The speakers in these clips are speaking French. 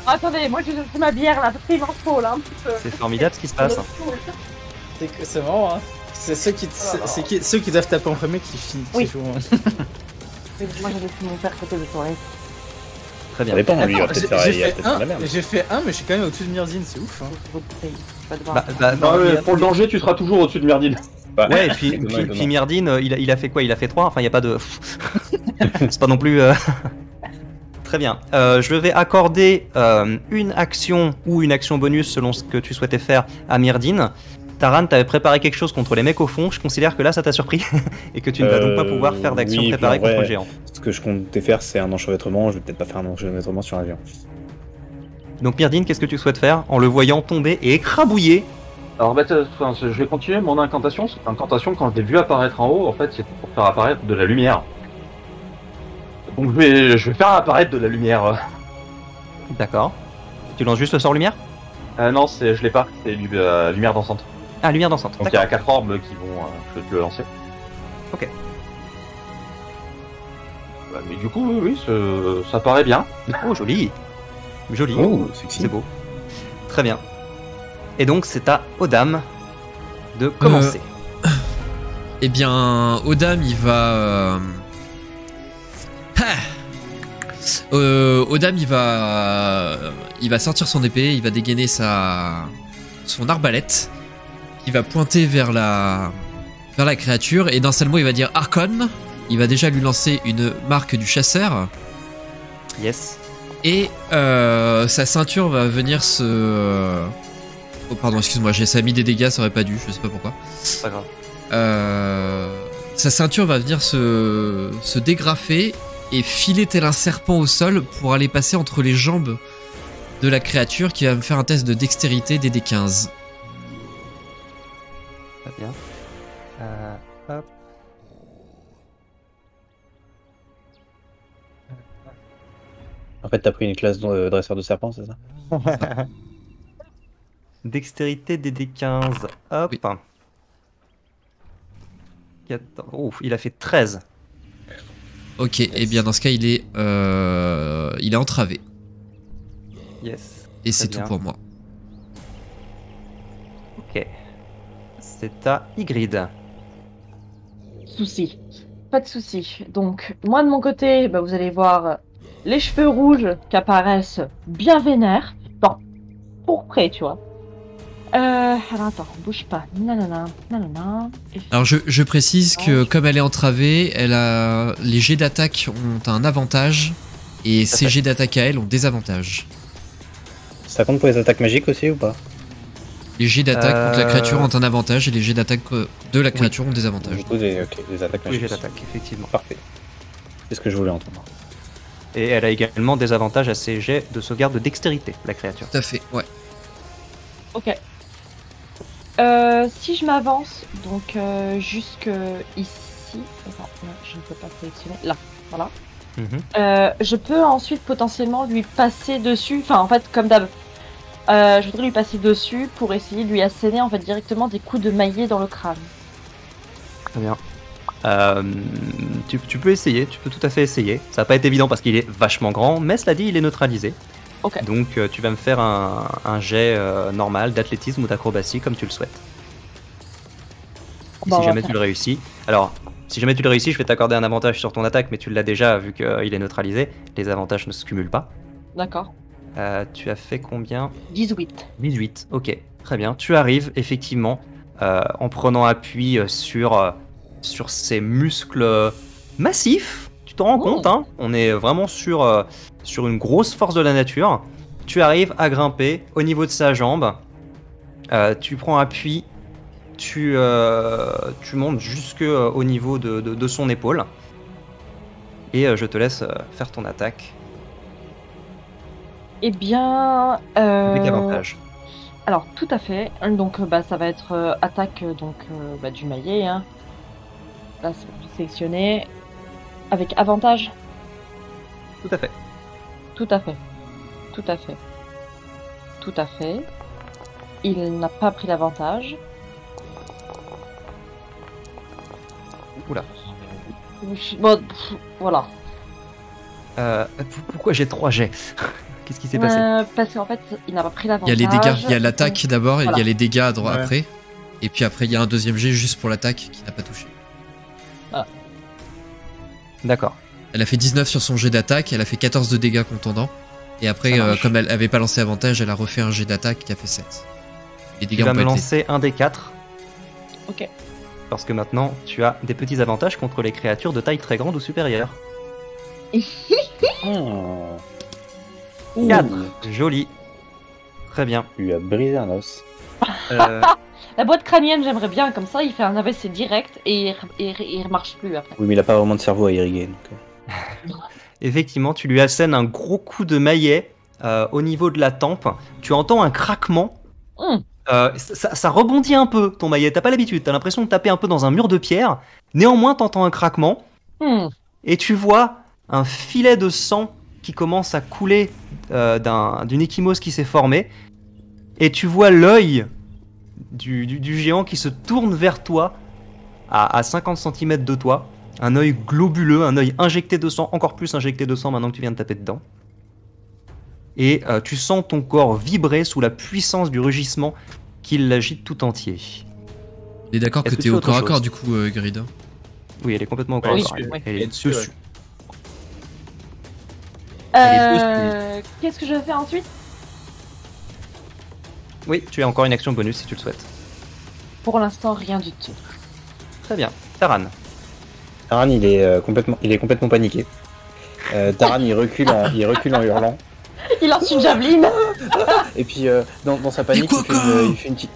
Attendez, moi je fais ma bière là, parce qu'il m'en faut là un petit peu. C'est formidable ce qui se passe. C'est marrant, hein. C'est ceux ceux qui doivent taper en premier qui finissent. Oui. Qui jouent. Moi j'avais fait mon père côté de soirée. Très bien. Ça dépend, lui, il va Attends, peut-être faire j'ai il va fait peut-être faire de la merde. J'ai fait 1, mais je suis quand même au-dessus de Myrdine, c'est ouf. Hein. Non, Pour le danger, tu seras toujours au-dessus de Merdine. ouais, et puis, Étonnant, puis Myrdine, il a fait quoi? Il a fait 3, enfin il n'y a pas de... C'est pas non plus... Très bien. Je vais accorder une action ou une action bonus selon ce que tu souhaitais faire à Myrdine. Taran, t'avais préparé quelque chose contre les mecs au fond, je considère que là ça t'a surpris et que tu ne vas donc pas pouvoir faire d'action oui, préparée puis en contre vrai, le géant. Ce que je comptais faire, c'est un enchevêtrement. Je vais peut-être pas faire un enchevêtrement sur un géant. Donc Myrdine, qu'est-ce que tu souhaites faire en le voyant tomber et écrabouiller? Alors, je vais continuer mon incantation. Cette incantation, quand je l'ai vu apparaître en haut, en fait, c'était pour faire apparaître de la lumière. Donc, je vais faire apparaître de la lumière. D'accord. Tu lances juste le sort lumière? Non, je l'ai pas. C'est lumière dansante. Ah, lumière dansante. Donc, il y a 4 orbes qui vont. Je vais te le lancer. Ok. Mais du coup, oui, ça paraît bien. Oh, joli. Joli. Oh, sexy. C'est beau. Très bien. Et donc, c'est à Odam de commencer. Eh bien, Odam, il va... Odam, il va sortir son épée, il va dégainer son arbalète, il va pointer vers la créature, et d'un seul mot, il va dire Archon. Il va déjà lui lancer une marque du chasseur. Yes. Et sa ceinture va venir se... Oh pardon, excuse-moi, ça a mis des dégâts, ça aurait pas dû, je sais pas pourquoi. Pas grave. Sa ceinture va venir se dégrafer et filer tel un serpent au sol pour aller passer entre les jambes de la créature qui va me faire un test de dextérité DD15. Très bien. Hop. En fait, t'as pris une classe de dresseur de serpent, c'est ça? Dextérité DD15. Hop. Oui. 14. Ouf, il a fait 13. Ok, et bien dans ce cas, il est entravé. Yes. Et c'est tout bien. pour moi. Ok. C'est à Ygritte. Souci. Pas de souci. Donc, moi de mon côté, bah, vous allez voir les cheveux rouges qui apparaissent bien vénères. Bon, pourprés, tu vois. Alors attends, bouge pas. Nanana, nanana. Alors je précise que comme elle est entravée, les jets d'attaque ont un avantage et ses jets d'attaque à elle ont des avantages. Ça compte pour les attaques magiques aussi ou pas? Les jets d'attaque contre la créature ont un avantage et les jets d'attaque de la créature ont des avantages. Du coup, des attaques Oui, magiques. j'ai l'attaque, effectivement. Parfait. C'est ce que je voulais entendre. Et elle a également des avantages à ses jets de sauvegarde de dextérité, la créature. Tout à fait, ouais. Ok. Si je m'avance, donc jusque ici. Attends, non, je ne peux pas sélectionner. Là, voilà. Je peux ensuite potentiellement lui passer dessus. Enfin, en fait, comme d'hab. Je voudrais lui passer dessus pour essayer de lui asséner en fait directement des coups de maillet dans le crâne. Très bien. Tu peux essayer, tu peux tout à fait essayer. Ça va pas être évident parce qu'il est vachement grand, mais cela dit, il est neutralisé. Ok. Donc tu vas me faire un jet normal d'athlétisme ou d'acrobatie comme tu le souhaites. Et Bon, si on va jamais tu le réussis, alors si jamais tu le réussis, je vais t'accorder un avantage sur ton attaque, mais tu l'as déjà vu qu'il est neutralisé. Les avantages ne se cumulent pas. D'accord. Tu as fait combien? 18. 18, ok, très bien. Tu arrives effectivement en prenant appui sur ces muscles massifs. Tu t'en rends compte, hein? On est vraiment sur une grosse force de la nature. Tu arrives à grimper au niveau de sa jambe. Tu prends appui. Tu montes jusqu'au niveau de son épaule. Et je te laisse faire ton attaque. Eh bien... Avec avantage. Alors, tout à fait. Donc, ça va être attaque du maillet. Hein. Là, c'est sélectionné. Avec avantage. Tout à fait. Tout à fait. Tout à fait. Tout à fait. Il n'a pas pris l'avantage. Oula. Bon, voilà. Pourquoi j'ai 3 jets? Qu'est-ce qui s'est passé? Parce qu'en fait, il n'a pas pris Il y l'avantage. a les dégâts, il y a l'attaque d'abord, et il y Voilà. a les dégâts à droite Ouais. après. Et puis après, il y a un deuxième jet juste pour l'attaque qui n'a pas touché. D'accord. Elle a fait 19 sur son jet d'attaque, elle a fait 14 de dégâts contendant. Et après, Ça marche. comme elle avait pas lancé avantage, elle a refait un jet d'attaque qui a fait 7. Les Tu dégâts vas ont me pas été. lancer un des 4. Ok. Parce que maintenant, tu as des petits avantages contre les créatures de taille très grande ou supérieure. Oh. 4. Joli. Très bien. Tu lui as brisé un os. La boîte crânienne, j'aimerais bien, comme ça, il fait un AVC direct et il marche plus après. Oui, mais il a pas vraiment de cerveau à irriguer. Donc, Effectivement, tu lui assènes un gros coup de maillet au niveau de la tempe. Tu entends un craquement. Ça rebondit un peu, ton maillet. T'as pas l'habitude. T'as l'impression de taper un peu dans un mur de pierre. Néanmoins, t'entends un craquement. Et tu vois un filet de sang qui commence à couler d'une échymose qui s'est formée. Et tu vois l'œil du géant qui se tourne vers toi à 50 cm de toi. Un œil globuleux, un œil injecté de sang, encore plus injecté de sang maintenant que tu viens de taper dedans. Et tu sens ton corps vibrer sous la puissance du rugissement qui l'agite tout entier. On est d'accord que Est-ce que t'es tu fais au autre corps à chose corps du coup, Grid. Hein. Oui, elle est complètement au corps Oui, à corps. oui. Elle Elle est est dessus, dessus. Qu'est-ce que je fais ensuite? Oui, tu as encore une action bonus si tu le souhaites. Pour l'instant, rien du tout. Très bien. Taran. Taran, il est complètement paniqué. Taran, il recule en hurlant. Il lance une javeline. Et puis, dans sa panique, Des il fait une petite...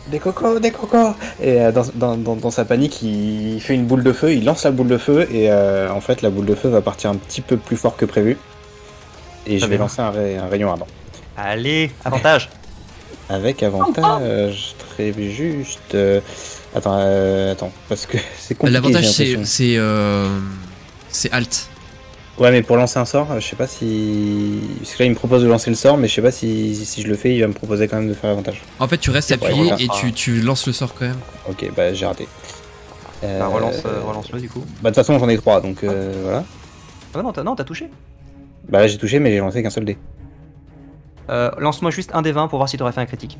Des cocos. Et dans sa panique, il fait une boule de feu, il lance la boule de feu, et en fait, la boule de feu va partir un petit peu plus fort que prévu. Et je vais bien. lancer un rayon ardent. Allez, avantage. Avec avantage, très juste. Attends, parce que c'est compliqué. L'avantage, j'ai l'impression. c'est alt. Ouais, mais pour lancer un sort, je sais pas si. Parce que là, il me propose de lancer le sort, mais je sais pas si je le fais, il va me proposer quand même de faire l'avantage. En fait, tu restes Ouais, appuyé voilà. et tu lances le sort quand même. Ok, bah j'ai raté. Bah, relance-le du coup. Bah, de toute façon, j'en ai 3, donc voilà. Ah non, t'as touché. Bah là, j'ai touché, mais j'ai lancé qu'un seul dé. Lance-moi juste un des 20 pour voir si t'aurais fait un critique.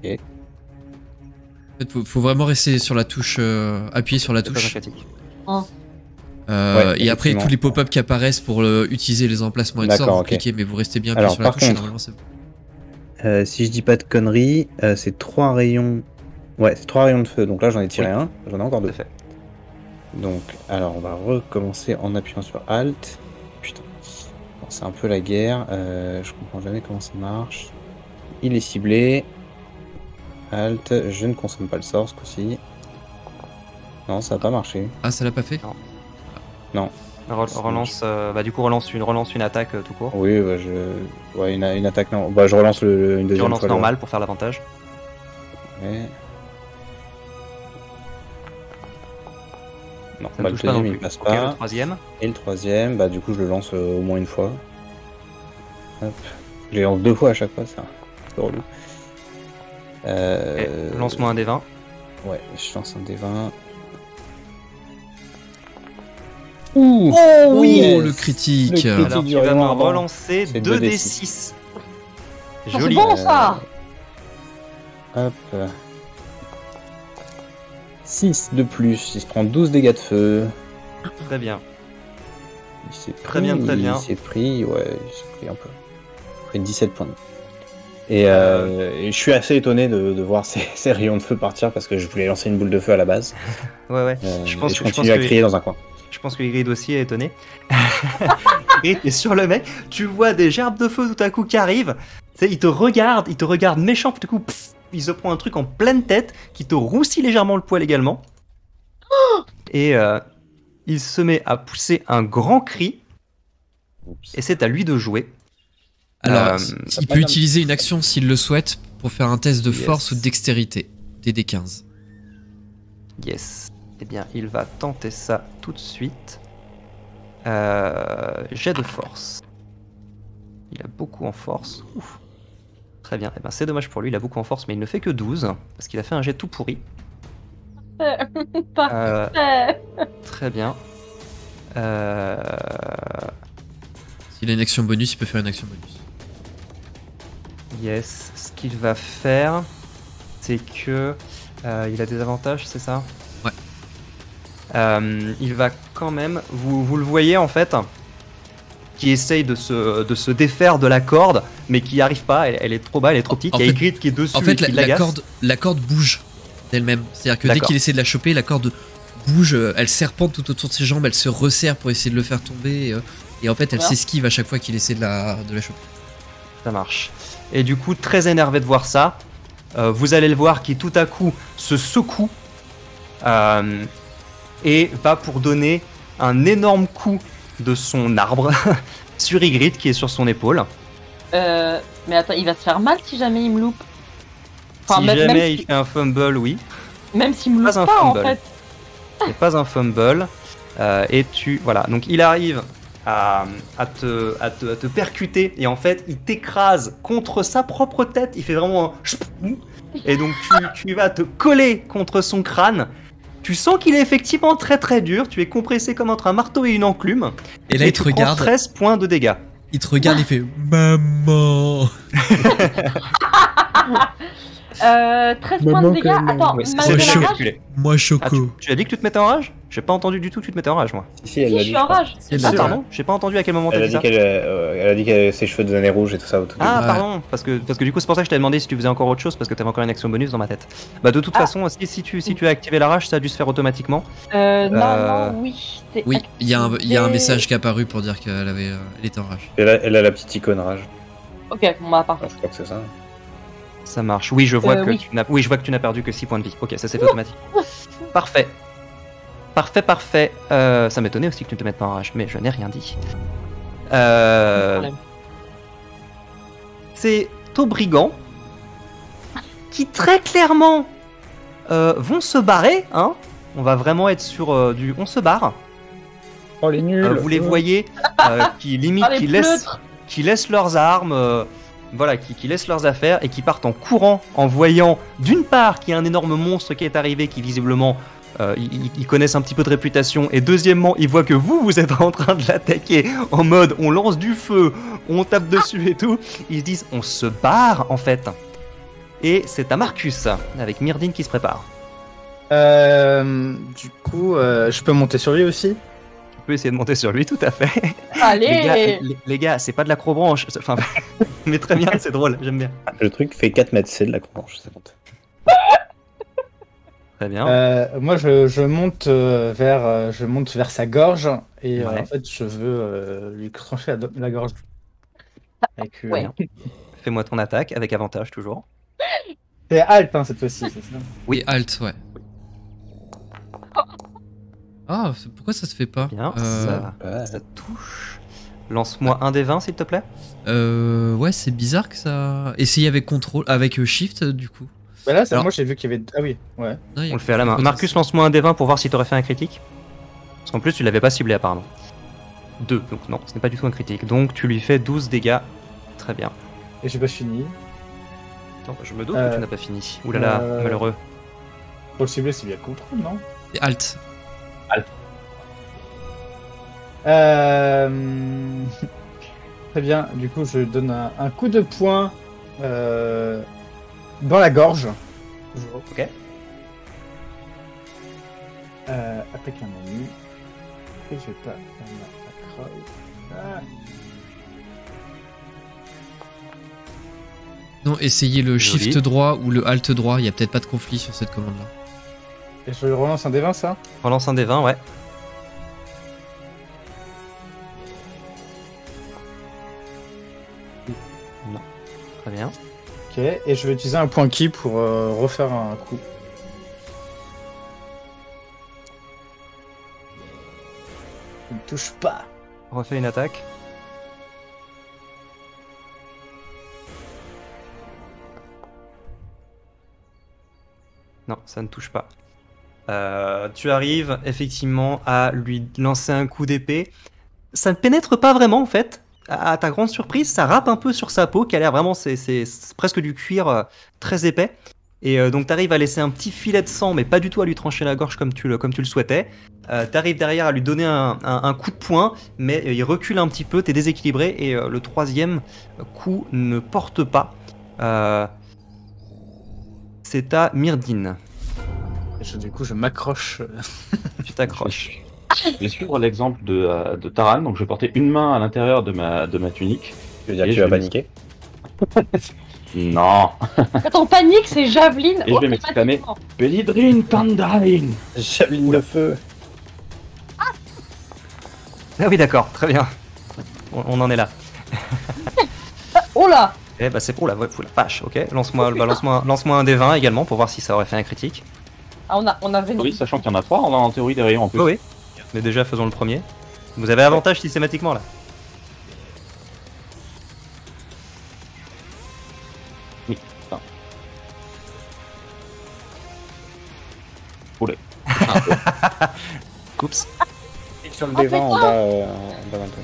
En fait, faut vraiment rester sur la touche, appuyer sur la C'est pas un touche. critique. Ouais, Et après, effectivement. tous les pop-up qui apparaissent pour utiliser les emplacements et de D'accord, sorts, vous ok. cliquez, mais vous restez bien appuyé Alors, sur la par touche et contre- normalement c'est bon. Si je dis pas de conneries, c'est 3 rayons. Ouais, c'est 3 rayons de feu, donc là j'en ai tiré un, j'en ai encore Tout 2. à fait. Donc, alors on va recommencer en appuyant sur Alt. Putain, bon, c'est un peu la guerre, je comprends jamais comment ça marche. Il est ciblé. Alt, je ne consomme pas le sort ce coup-ci. Non, ça n'a pas marché. Ah, ça l'a pas fait? Relance, du coup relance une attaque tout court. Oui, bah, ouais, une attaque, non. Bah, je relance une Tu deuxième relances fois. normal pour faire l'avantage. Ouais. Non, Ça bah, ne le touche pas non deuxième plus. il passe Ok, pas. le troisième. Et le troisième, bah du coup je le lance au moins une fois. Hop. Je les lance 2 fois à chaque fois, c'est relou. Ok, lance-moi un des 20. Ouais, je lance un des 20. Ouh, Oh oui. oh, le Yes. critique. Le critique. Alors tu du vas rayon me ardent. relancer C'est 2d6. C'est Joli. bon ça. Hop. 6 de plus, il se prend 12 dégâts de feu. Très bien. Il s'est pris, Très bien, très bien. Il s'est pris, ouais, il s'est pris un peu. Il a pris 17 points de vie. Et je suis assez étonné de voir ces rayons de feu partir parce que je voulais lancer une boule de feu à la base. Ouais. Et je pense continue à que- crier dans un coin. Je pense que Ygritte aussi est étonné. Ygritte est sur le mec. Tu vois des gerbes de feu tout à coup qui arrivent. Tu sais, il te regarde méchant. Tout à coup, pff, il se prend un truc en pleine tête qui te roussit légèrement le poil également. Et il se met à pousser un grand cri. Et c'est à lui de jouer. Alors, ça il peut utiliser une action s'il le souhaite pour faire un test de Yes. force ou de dextérité. DD15. Yes. Eh bien, il va tenter ça tout de suite. Jet de force. Il a beaucoup en force. Ouf. Très bien. Eh ben, c'est dommage pour lui, il a beaucoup en force, mais il ne fait que 12, parce qu'il a fait un jet tout pourri. Très bien. S'il a une action bonus, il peut faire une action bonus. Yes, ce qu'il va faire, c'est que il a des avantages, c'est ça? Ouais. Il va quand même, vous le voyez en fait, qui essaye de se défaire de la corde, mais qui n'y arrive pas. Elle est trop bas, elle est trop petite. Il y a Ygritte qui est dessus. En fait, et qui l'agace. la corde bouge d'elle-même. C'est-à-dire que dès D'accord. qu'il essaie de la choper, la corde bouge, elle serpente tout autour de ses jambes, elle se resserre pour essayer de le faire tomber. Et en fait, elle s'esquive à chaque fois qu'il essaie de la choper. Ça marche. Et du coup, très énervé de voir ça, vous allez le voir qui tout à coup se secoue et va pour donner un énorme coup de son arbre sur Ygritte qui est sur son épaule. Mais attends, il va se faire mal si jamais il me loupe. Si même jamais il fait un fumble, oui. Même s'il me loupe Pas un pas, en fumble. fait. C'est pas un fumble. Et voilà, donc il arrive à te percuter et en fait il t'écrase contre sa propre tête. Il fait vraiment un... Et donc tu vas te coller contre son crâne. Tu sens qu'il est effectivement très très dur. Tu es compressé comme entre un marteau et une enclume. Et là, il te tu prends regarde. 13 points de dégâts. Il te regarde, il fait maman. 13 points de dégâts. Attends, Ouais, c'est malgré bien la rage. calculé. Moi, Ah, Choco. tu as dit que tu te mettais en rage? J'ai pas entendu du tout que tu te mettais en rage, moi. Si, elle Si, l'a je dit. suis en rage. Ah, pardon, j'ai pas entendu à quel moment Elle t'as a dit dit ça. qu'elle a dit qu'elle avait ses cheveux devenaient rouges et tout ça au tout début. Ah, Ouais. pardon, parce que du coup, c'est pour ça que je t'ai demandé si tu faisais encore autre chose, parce que t'avais encore une action bonus dans ma tête. Bah, de toute façon, si tu as activé la rage, ça a dû se faire automatiquement. Non, oui. C'est Oui, il y a un activé. message qui est apparu pour dire qu'elle était en rage. Elle a la petite icône rage. Ok, bon bah parfait. Alors, je crois que c'est ça. Ça marche. Oui, je vois que oui. je vois que tu n'as perdu que 6 points de vie. Ok, ça s'est fait automatique. Parfait. Parfait. Ça m'étonnait aussi que tu ne te mettes pas en rage, mais je n'ai rien dit. Pas de problème. C'est aux brigands qui très clairement vont se barrer. Hein. On va vraiment être sur du on se barre. Oh les nuls. Vous les voyez qui limite, Ah, les qui laissent leurs armes, voilà, qui laissent leurs affaires et qui partent en courant en voyant d'une part qu'il y a un énorme monstre qui est arrivé qui visiblement ils connaissent un petit peu de réputation et deuxièmement ils voient que vous êtes en train de l'attaquer en mode on lance du feu, on tape dessus et tout. Ils se disent on se barre en fait. Et c'est à Marcus avec Myrdine qui se prépare. Du coup, je peux monter sur lui aussi. Tu peux essayer de monter sur lui, tout à fait. Allez. Les gars, c'est pas de l'acrobranche. Enfin, mais très bien, c'est drôle, j'aime bien. Le truc fait 4 mètres, c'est de la cranche, ça compte. Très bien. Moi, je monte vers sa gorge et Ouais. en fait, je veux lui trancher la gorge. Avec, Ouais. Fais-moi ton attaque avec avantage toujours. C'est halt hein, cette fois-ci, c'est ça. Oui, alt, ouais. Ah, pourquoi ça se fait pas Bien, Ouais. ça touche. Lance-moi un des 20 s'il te plaît. Ouais, c'est bizarre que ça. Essayez avec contrôle, avec shift du coup. Bah là, Alors- moi j'ai vu qu'il y avait. Ah oui, ouais. Non, il y a- On le fait à la main. il y a- Marcus, lance-moi un des 20 pour voir si t'aurais fait un critique. Parce qu'en plus, tu l'avais pas ciblé apparemment. 2, donc non, ce n'est pas du tout un critique. Donc tu lui fais 12 dégâts. Très bien. Et j'ai pas fini. Attends, je me doute que tu n'as pas fini. Ouh là là, malheureux. Pour le cibler, c'est bien le contrôle, non? C'est alt. Très bien, du coup je donne un coup de poing dans la gorge. Toujours. Ok. Attaque un ennemi. Et je vais pas faire ma crowd. Ah. Non, essayez le Joli. shift droit ou le alt droit, il y a peut-être pas de conflit sur cette commande là. Et je relance un D20 ça? Relance un des 20, ouais. Non. Très bien. Ok, et je vais utiliser un point ki pour refaire un coup. Il ne touche pas. Refais une attaque. Non, ça ne touche pas. Tu arrives effectivement à lui lancer un coup d'épée. Ça ne pénètre pas vraiment en fait. À ta grande surprise, ça râpe un peu sur sa peau, qui a l'air vraiment, c'est presque du cuir très épais. Et donc tu arrives à laisser un petit filet de sang, mais pas du tout à lui trancher la gorge comme tu le souhaitais. Tu arrives derrière à lui donner un coup de poing, mais il recule un petit peu, tu es déséquilibré, et le troisième coup ne porte pas. C'est à Myrdine. Du coup, je m'accroche. Tu t'accroches. Je vais suivre l'exemple de Taran, donc je vais porter une main à l'intérieur de ma tunique. Tu veux dire que Et tu je vas vais paniquer? Non. Quand on panique, c'est javeline. Et je vais m'exclamer Belidrine Tandine. Javeline de feu. Ah oui, d'accord, très bien. On en est là. Oh là. Eh bah c'est pour la vache, ok. Lance-moi un D20 également pour voir si ça aurait fait un critique. Ah, on avait... Oui, sachant qu'il y en a 3, on a en théorie des rayons en plus. Oui, oui. Mais déjà faisons le premier. Vous avez avantage systématiquement là. Oui, ça. Oulé. Oups. Sur le D20 en bas d'un peu.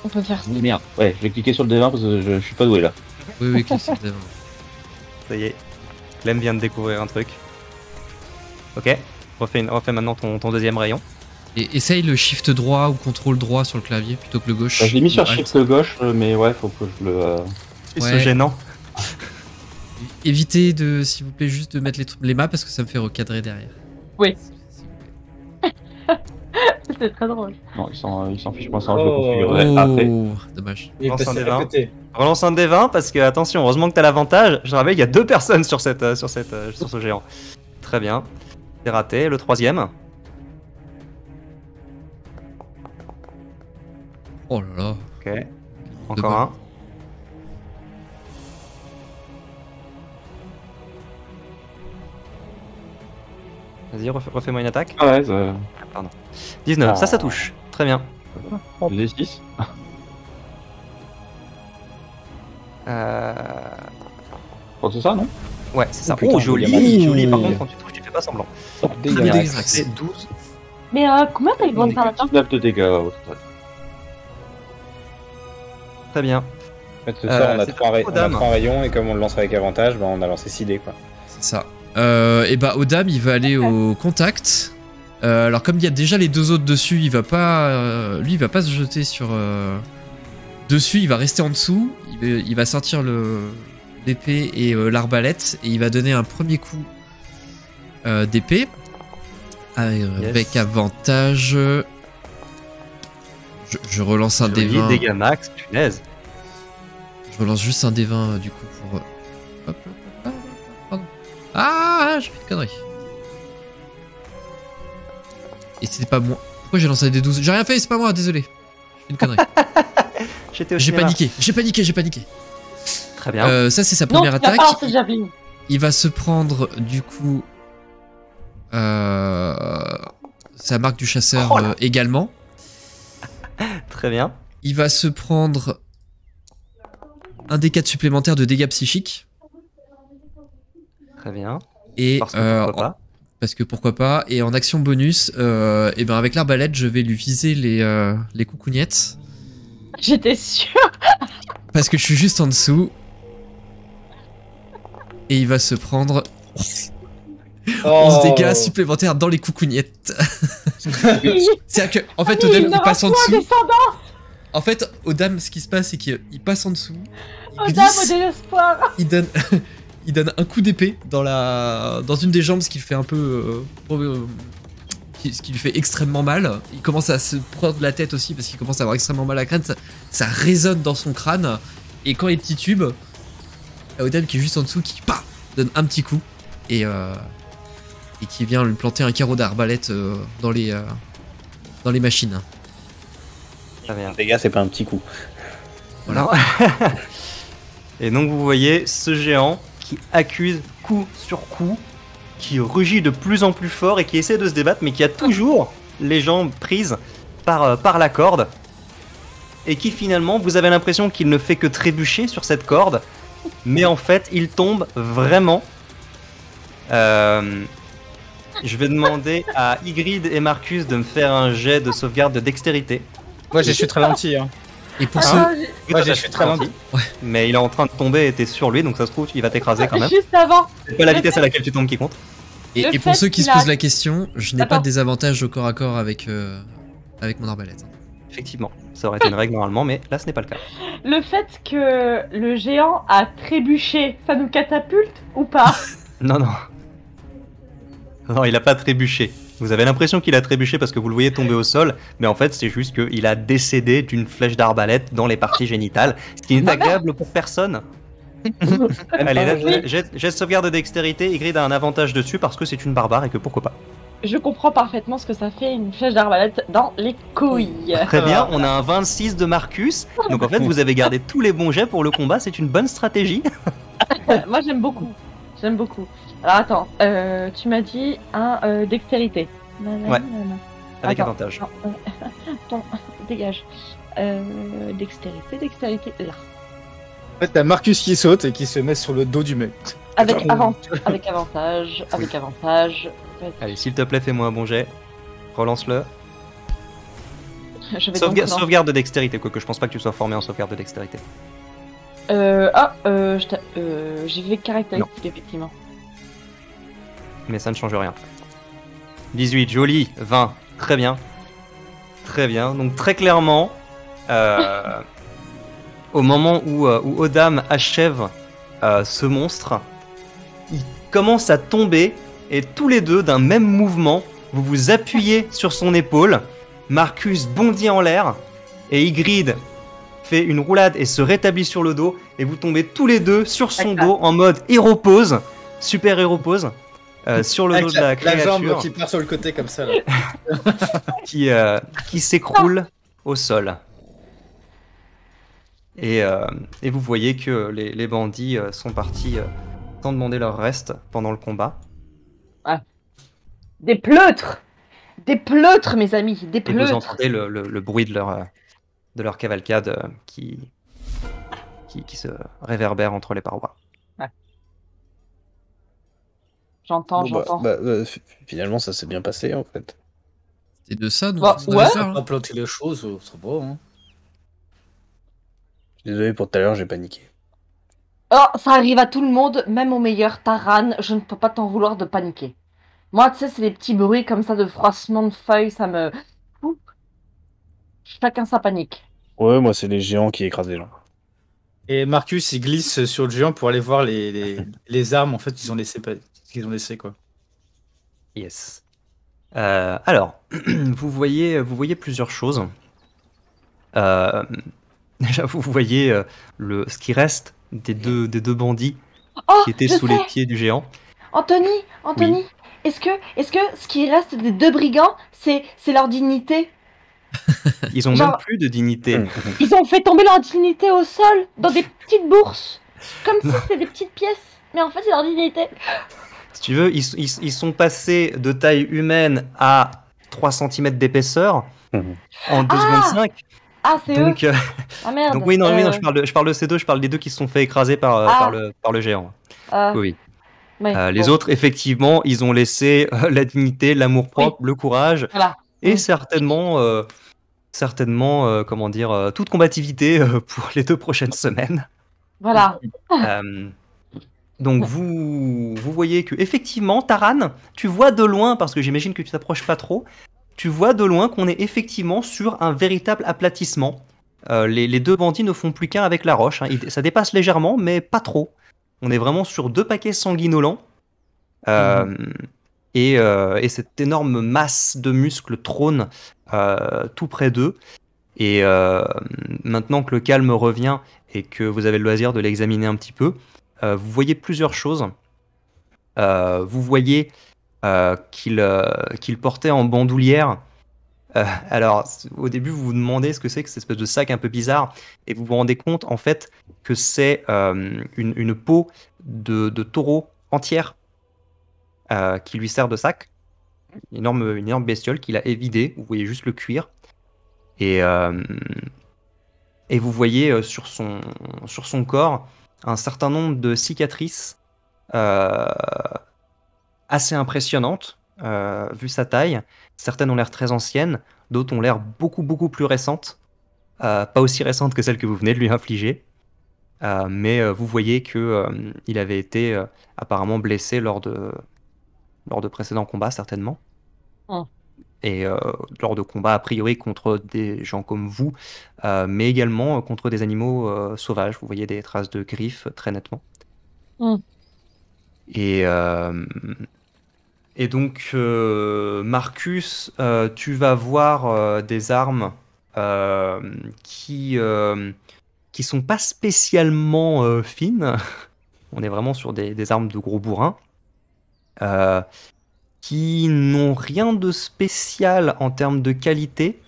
On peut faire ça. Merde, ouais, je vais cliquer sur le D20 parce que je suis pas doué là. Oui, clique sur le devant. Ça y est. Clem vient de découvrir un truc. Ok. Refais maintenant ton deuxième rayon. Et essaye le shift droit ou contrôle droit sur le clavier plutôt que le gauche. Bah, je l'ai mis sur Alt. shift gauche, mais ouais, faut que je le. C'est Ouais. gênant. Évitez de, s'il vous plaît, juste de mettre les maps parce que ça me fait recadrer derrière. Oui. C'est très drôle. Non, il s'en fiche, moi ça, je le configurerai après. Oh, dommage. Il est Lance un passé des à 20. côté. Relance un D20 parce que attention, heureusement que t'as l'avantage. Je rappelle, il y a 2 personnes sur ce géant. Très bien. C'est raté. Le troisième. Oh là là. Ok. Encore un. Vas-y, refais-moi une attaque. Ah ouais, ça. 19, Ah. ça touche. Très bien. 2d6. Euh... C'est ça, non? Ouais, c'est ça. Oh, putain, Oh, joli, William. joli. Par Ouh. contre, quand tu touches, tu fais pas semblant. Dégueulasse. C'est 12. Mais combien t'as eu besoin de faire là-dedans? 9 de dégâts au total. Très bien. En fait, ce soir, on a c'est 3 aux dames. rayons et comme on le lance avec avantage, bah, on a lancé 6 dés quoi. C'est ça. Et bah, Odam, il va aller au contact. Alors, comme il y a déjà les deux autres dessus, il va pas. Lui, il va pas se jeter sur. Dessus, il va rester en dessous. Il va sortir l'épée et l'arbalète. Et il va donner un premier coup d'épée. Avec avantage. Je relance un Joli, D20. dégâts max, punaise. Je relance juste un D20 du coup pour. Hop. Pardon. Ah, j'ai fait une connerie. Et c'était pas moi. Pourquoi j'ai lancé des 12? J'ai rien fait, c'est pas moi, désolé. J'ai fait une connerie. J'étais au J'ai cinéma. paniqué. Très bien. Ça, c'est sa Non, première tu vas attaque. pas lancer de javeline. Il va se prendre du coup. Sa marque du chasseur Oh là. également. Très bien. Il va se prendre un D4 supplémentaire de dégâts psychiques. Très bien. Et Parce que pourquoi pas. parce que pourquoi pas. Et en action bonus, et ben avec l'arbalète, je vais lui viser les coucougnettes. J'étais sûre. Parce que je suis juste en dessous. Et il va se prendre 11 dégâts supplémentaires dans les coucougnettes. C'est-à-dire que, en fait, Odam, il passe en dessous. En fait, Odam, ce qui se passe, c'est qu'il passe en dessous. Il Odam glisse, au désespoir. il donne un coup d'épée dans une des jambes, ce qui le fait un peu. Ce qui lui fait extrêmement mal. Il commence à se prendre la tête aussi parce qu'il commence à avoir extrêmement mal à la crâne. Ça résonne dans son crâne. Et quand il titube, il y a Odam qui est juste en dessous qui donne un petit coup. Et qui vient lui planter un carreau d'arbalète dans les machines. Très bien. Les gars, c'est pas un petit coup. Voilà. Et donc vous voyez ce géant qui accuse coup sur coup, qui rugit de plus en plus fort et qui essaie de se débattre, mais qui a toujours les jambes prises par la corde. Et qui finalement, vous avez l'impression qu'il ne fait que trébucher sur cette corde, mais en fait, il tombe vraiment. Je vais demander à Ygritte et Marcus de me faire un jet de sauvegarde de dextérité. Moi, je suis très lenti. Hein. Et pour Moi, j'ai très lenti. Mais il est en train de tomber et t'es sur lui, donc ça se trouve, il va t'écraser quand même. Juste avant. C'est pas la vitesse à laquelle tu tombes qui compte. Et pour ceux qui se posent la question, je n'ai pas de désavantage au corps à corps avec mon arbalète. Effectivement, ça aurait été une règle normalement, mais là ce n'est pas le cas. Le fait que le géant a trébuché, ça nous catapulte ou pas? Non, non. Non, il a pas trébuché. Vous avez l'impression qu'il a trébuché parce que vous le voyez tomber au sol, mais en fait c'est juste qu'il a décédé d'une flèche d'arbalète dans les parties génitales, ce qui n'est agréable pour personne. Allez, là, jet de sauvegarde de dextérité, Ygritte a un avantage dessus parce que c'est une barbare et que pourquoi pas. Je comprends parfaitement ce que ça fait une flèche d'arbalète dans les couilles. Très bien, on a un 26 de Marcus, donc en fait vous avez gardé tous les bons jets pour le combat, c'est une bonne stratégie. Moi j'aime beaucoup, j'aime beaucoup. Alors attends, tu m'as dit un dextérité. Ouais, avec Attends, avantage. non, attends, dégage. Dextérité, là. En fait, t'as Marcus qui saute et qui se met sur le dos du mec. Avec avantage. Allez, s'il te plaît, fais-moi un bon jet. Relance-le. Je vais Sauvegarde de dextérité, quoique je pense pas que tu sois formé en sauvegarde de dextérité. J'y vais caractéristique, effectivement. Mais ça ne change rien. 18, joli. 20, très bien. Très bien. Donc très clairement, au moment où Odam achève ce monstre, il commence à tomber et tous les deux, d'un même mouvement, vous vous appuyez sur son épaule. Marcus bondit en l'air et Ygritte fait une roulade et se rétablit sur le dos et vous tombez tous les deux sur son dos en mode héros pose, super héros pose, sur le dos de la créature. La jambe qui part sur le côté comme ça là. qui s'écroule au sol. Et vous voyez que les bandits sont partis sans demander leur reste pendant le combat. Ah. Des pleutres, mes amis, des Et pleutres. vous entendez le bruit de leur cavalcade qui se réverbère entre les parois. Ouais. J'entends. Finalement, ça s'est bien passé en fait. C'est de ça dont Bah, on ouais. parle. Pas planter les choses, c'est beau. Hein. Désolé pour tout à l'heure, j'ai paniqué. Oh, ça arrive à tout le monde, même au meilleur Taran, je ne peux pas t'en vouloir de paniquer. Moi, tu sais, c'est des petits bruits comme ça de froissement de feuilles, ça me... Ouh. Chacun sa panique. Ouais, moi c'est les géants qui écrasent les gens. Et Marcus, il glisse sur le géant pour aller voir les armes en fait qu'ils ont laissé quoi. Yes. Alors, vous voyez plusieurs choses. Déjà, vous voyez ce qui reste des deux bandits qui étaient sous les pieds du géant. Anthony, Oui. est-ce que ce qui reste des deux brigands, c'est leur dignité? Ils ont même plus de dignité. Ils ont fait tomber leur dignité au sol, dans des petites bourses, comme si c'était des petites pièces. Mais en fait, c'est leur dignité. Si tu veux, ils sont passés de taille humaine à 3 cm d'épaisseur en 2 secondes 5. Ah, c'est eux. Ah merde. Donc oui, non, je parle de ces deux, je parle des deux qui se sont fait écraser par le géant. Oui. Ouais, les autres, effectivement, ils ont laissé la dignité, l'amour-propre, le courage, et certainement, comment dire, toute combativité pour les 2 prochaines semaines. Voilà. Donc vous voyez que effectivement, Taran, tu vois de loin, parce que j'imagine que tu t'approches pas trop, tu vois de loin qu'on est effectivement sur un véritable aplatissement. Les 2 bandits ne font plus qu'un avec la roche. Hein. Ça dépasse légèrement, mais pas trop. On est vraiment sur 2 paquets sanguinolents. Et cette énorme masse de muscles trône tout près d'eux. Et maintenant que le calme revient et que vous avez le loisir de l'examiner un petit peu, vous voyez plusieurs choses. Vous voyez qu'il portait en bandoulière. Alors, au début, vous vous demandez ce que c'est que cette espèce de sac un peu bizarre, et vous vous rendez compte, en fait, que c'est une peau de taureau entière qui lui sert de sac. Une énorme bestiole qu'il a évidée. Vous voyez juste le cuir. Et vous voyez sur son corps un certain nombre de cicatrices assez impressionnantes, vu sa taille. Certaines ont l'air très anciennes, d'autres ont l'air beaucoup plus récentes. pas aussi récente que celle que vous venez de lui infliger. Mais vous voyez que il avait été apparemment blessé lors de précédents combats, certainement. Oh. Et lors de combats, a priori, contre des gens comme vous, mais également contre des animaux sauvages. Vous voyez des traces de griffes très nettement. Et donc, Marcus, tu vas voir des armes qui sont pas spécialement fines. On est vraiment sur des armes de gros bourrins. Qui n'ont rien de spécial en termes de qualité,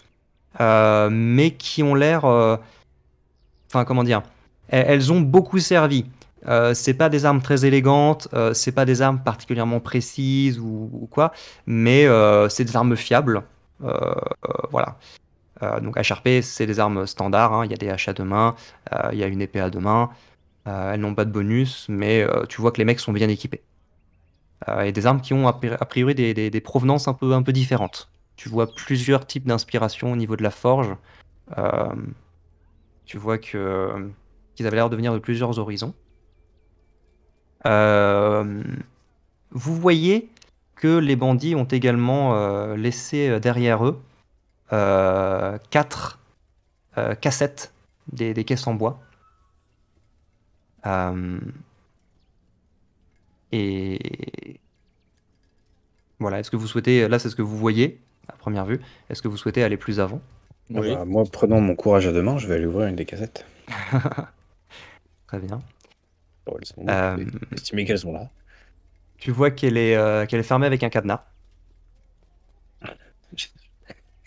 mais qui ont l'air... Enfin, comment dire, elles ont beaucoup servi. C'est pas des armes très élégantes, c'est pas des armes particulièrement précises ou quoi, mais c'est des armes fiables. Voilà. Donc HRP, c'est des armes standards, hein. Il y a des haches à deux mains, il y a une épée à deux mains, elles n'ont pas de bonus, mais tu vois que les mecs sont bien équipés. Et des armes qui ont a priori des provenances un peu différentes. Tu vois plusieurs types d'inspiration au niveau de la forge. Tu vois qu'ils avaient l'air de venir de plusieurs horizons. Vous voyez que les bandits ont également laissé derrière eux 4 cassettes, des caisses en bois. Et voilà, est-ce que vous souhaitez, là c'est ce que vous voyez à première vue, est-ce que vous souhaitez aller plus avant? Oui. Bah, moi, prenant mon courage à deux mains, je vais aller ouvrir une des cassettes. Très bien. Bon, elles sont là. Estimez qu'elles sont là. Tu vois qu'elle est fermée avec un cadenas.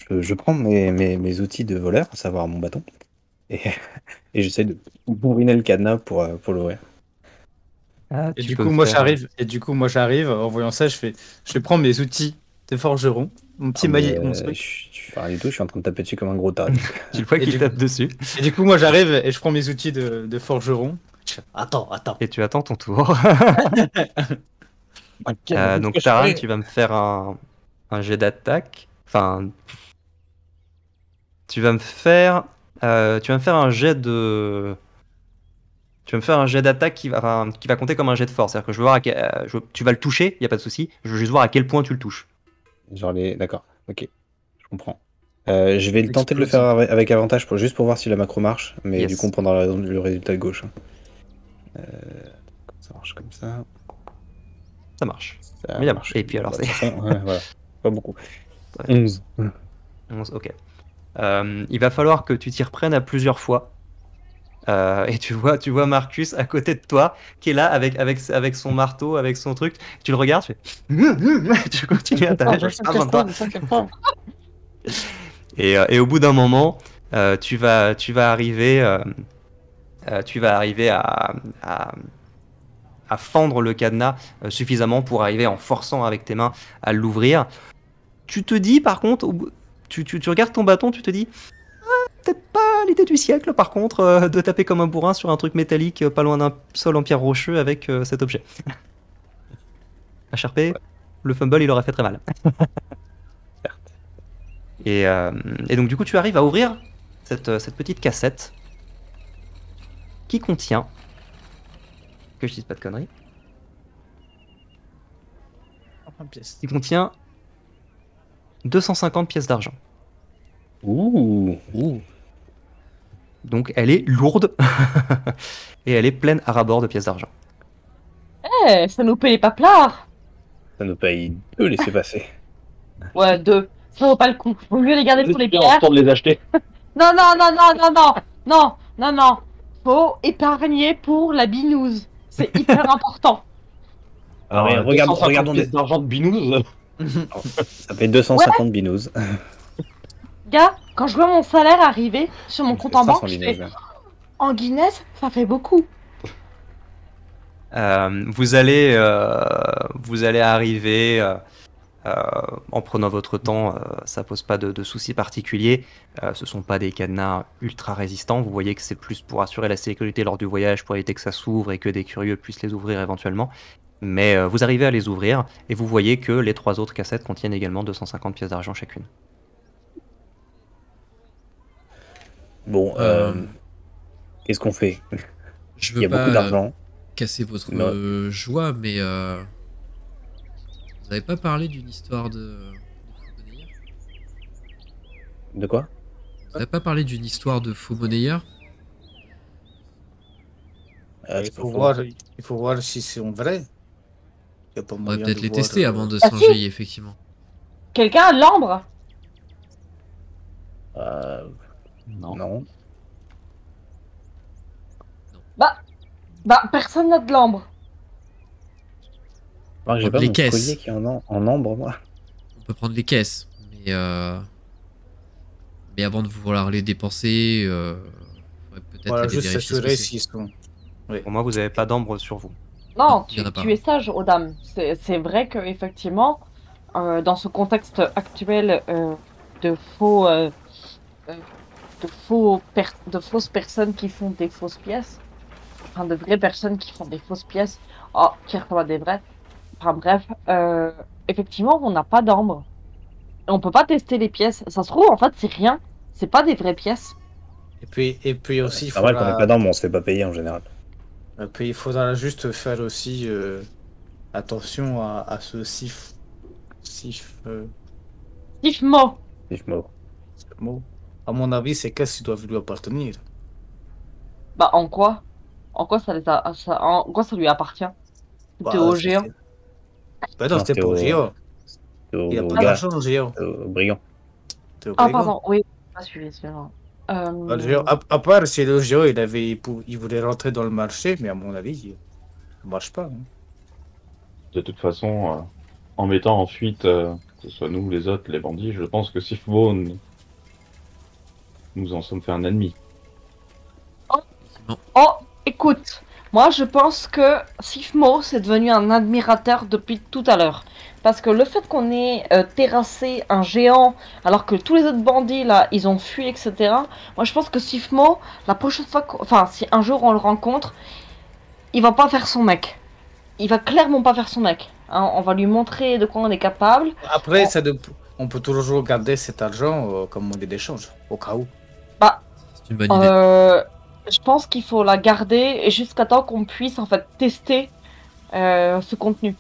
Je prends mes outils de voleur, à savoir mon bâton, et j'essaie de bourriner le cadenas pour l'ouvrir. Et du coup, moi j'arrive. En voyant ça, je prends mes outils de forgeron, mon petit maillet, mon truc. Je fais rien du tout, je suis en train de taper dessus comme un gros tas. Tu le vois qu'il tape dessus. Et du coup, moi j'arrive et je prends mes outils de forgeron. Je fais, attends. Et tu attends ton tour. Donc Taran, tu vas me faire un jet d'attaque. Enfin, tu vas me faire un jet de... Tu vas me faire un jet d'attaque qui va compter comme un jet de force. C'est-à-dire que je veux voir tu vas le toucher, il n'y a pas de souci. Je veux juste voir à quel point tu le touches. D'accord, ok, je comprends. Je vais tenter de le faire avec avantage juste pour voir si la macro marche, mais Yes. du coup on prendra le résultat de gauche. Ça marche comme ça. Ça marche. Ça Mais ça marche. marche. Et puis alors, c'est... Ouais, voilà. Pas beaucoup. 11. 11, ok. Il va falloir que tu t'y reprennes à plusieurs fois. Et tu vois Marcus à côté de toi, qui est là avec son marteau, avec son truc. Tu le regardes, tu fais... tu continues à taper. Et au bout d'un moment, tu vas arriver à fendre le cadenas suffisamment pour arriver en forçant avec tes mains à l'ouvrir. Tu te dis par contre, tu regardes ton bâton, tu te dis peut-être pas l'idée du siècle par contre de taper comme un bourrin sur un truc métallique pas loin d'un sol en pierre rocheux avec cet objet. HRP, le fumble il aurait fait très mal. Et donc du coup tu arrives à ouvrir cette petite cassette qui contient, que je dise pas de conneries, qui contient 250 pièces d'argent. Ouh. Donc elle est lourde et elle est pleine à ras-bord de pièces d'argent. Eh, ça nous paye les paplards. Ça nous paye 2, laissez passer. Ouais, 2. Ça vaut pas le coup. Vaut mieux les garder pour les bières. On de les acheter. Non. Faut épargner pour la binouze. C'est hyper important. Alors, mais regardons des d'argent de binouze. Ça fait 250 binous. Gars, quand je vois mon salaire arriver sur mon compte en banque, je fais... En Guinness, ça fait beaucoup. Vous allez arriver en prenant votre temps, ça pose pas de soucis particuliers. Ce sont pas des cadenas ultra résistants. Vous voyez que c'est plus pour assurer la sécurité lors du voyage, pour éviter que ça s'ouvre et que des curieux puissent les ouvrir éventuellement. Mais vous arrivez à les ouvrir et vous voyez que les 3 autres cassettes contiennent également 250 pièces d'argent chacune. Bon, qu'est-ce qu'on fait? Je Il veux y a beaucoup pas d'argent. casser votre Non. joie, mais vous avez pas parlé d'une histoire de faux-monnayeur? De quoi? Vous avez pas parlé d'une histoire de faux-monnayeur? Il faut voir si c'est vrai. Il y a pas On va moyen peut-être de les voir, tester avant de Ah, si. s'enjailler, effectivement. Quelqu'un a de l'ambre? Non. Non. Bah, personne n'a de l'ambre. Moi, j'ai Prendre pas les mon caisses. collier qui est en ambre, moi. On peut prendre les caisses, mais avant de vouloir les dépenser, faudrait peut-être Voilà, aller juste vérifier ce que s'assurer c'est. s'ils sont. Pour moi, vous avez pas d'ambre sur vous. Non, il y en a pas. tu es sage, Odam. C'est vrai que effectivement, dans ce contexte actuel de faux, de fausses personnes qui font des fausses pièces, enfin de vraies personnes qui font des fausses pièces, qui ressemblent à des vraies. Enfin bref, effectivement, on n'a pas d'ambre. Et on peut pas tester les pièces. Ça se trouve, en fait, c'est rien. C'est pas des vraies pièces. Et puis aussi, il C'est normal qu'on ait faudra, pas d'ambre, on se fait pas payer en général. puis il faudra juste faire aussi attention à ce sif Sifmo. Vivement. mot. À mon avis, ces caisses doivent lui appartenir. Bah, en quoi? En quoi en quoi ça lui appartient? C'était au géant. Bah non, Non, c'était c'était pas au au- géant. Il a Au pas gars, d'argent au géant. au brigand. C'était au Ah, brigand. pardon, oui. Pas suivi, celui-là. Bah, le géant, à part si le géant il voulait rentrer dans le marché, mais à mon avis, ça marche pas. Hein. De toute façon, en mettant en fuite, que ce soit nous, les autres, les bandits, je pense que Sifbone nous en sommes fait un ennemi. Oh, écoute, moi je pense que Sifmo c'est devenu un admirateur depuis tout à l'heure. Parce que le fait qu'on ait terrassé un géant alors que tous les autres bandits là ils ont fui, etc. Moi je pense que Sifmo, la prochaine fois, enfin si un jour on le rencontre, il va pas faire son mec. Il va clairement pas faire son mec. Hein, on va lui montrer de quoi on est capable. Après, on peut toujours garder cet argent comme monnaie d'échange, au cas où. Bah, C'est une bonne idée. je pense qu'il faut la garder jusqu'à temps qu'on puisse en fait tester ce contenu.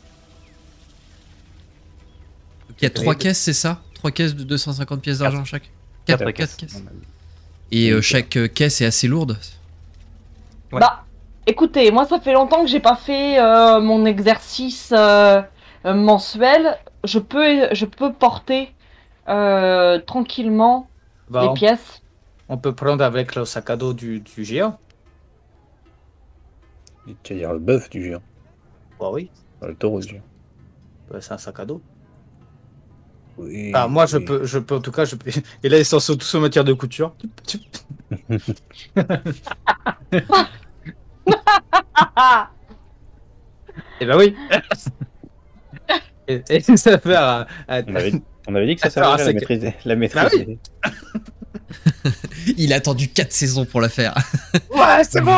Donc, il y a 3 caisses, c'est ça? 3 caisses de 250 pièces d'argent chaque? 4 caisses. Et chaque caisse est assez lourde. Ouais. Bah, écoutez, moi ça fait longtemps que j'ai pas fait mon exercice mensuel. Je peux porter tranquillement Bah, les pièces. on peut prendre avec le sac à dos du géant. Tu veux dire le bœuf du géant. Bah oui, Le taureau du géant. bah, c'est un sac à dos. Oui. Ah, moi je peux en tout cas, je peux. Et là ils sont tous en matière de couture. Et bah oui. et ça fait On avait dit que ça servait à la maîtriser. Ah oui. Il a attendu 4 saisons pour la faire. Ouais, c'est bon.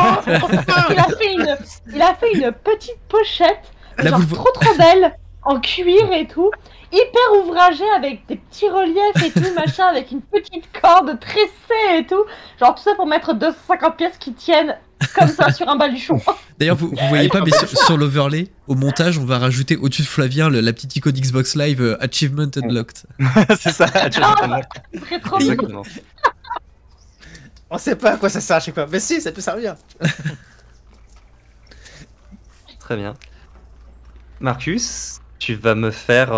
Il a fait une petite pochette, Là, genre vous le trop belle, en cuir et tout, hyper ouvragée avec des petits reliefs et tout, machin, avec une petite corde tressée et tout. Genre tout ça pour mettre 250 pièces qui tiennent comme ça sur un baluchon. D'ailleurs, vous voyez pas, mais sur l'overlay, au montage, on va rajouter au-dessus de Flavien la petite icône Xbox Live Achievement Unlocked. C'est ça, C'est très trop mignon. exactement. On sait pas à quoi ça sert à chaque fois. Mais si, ça peut servir. Très bien. Marcus, tu vas me faire...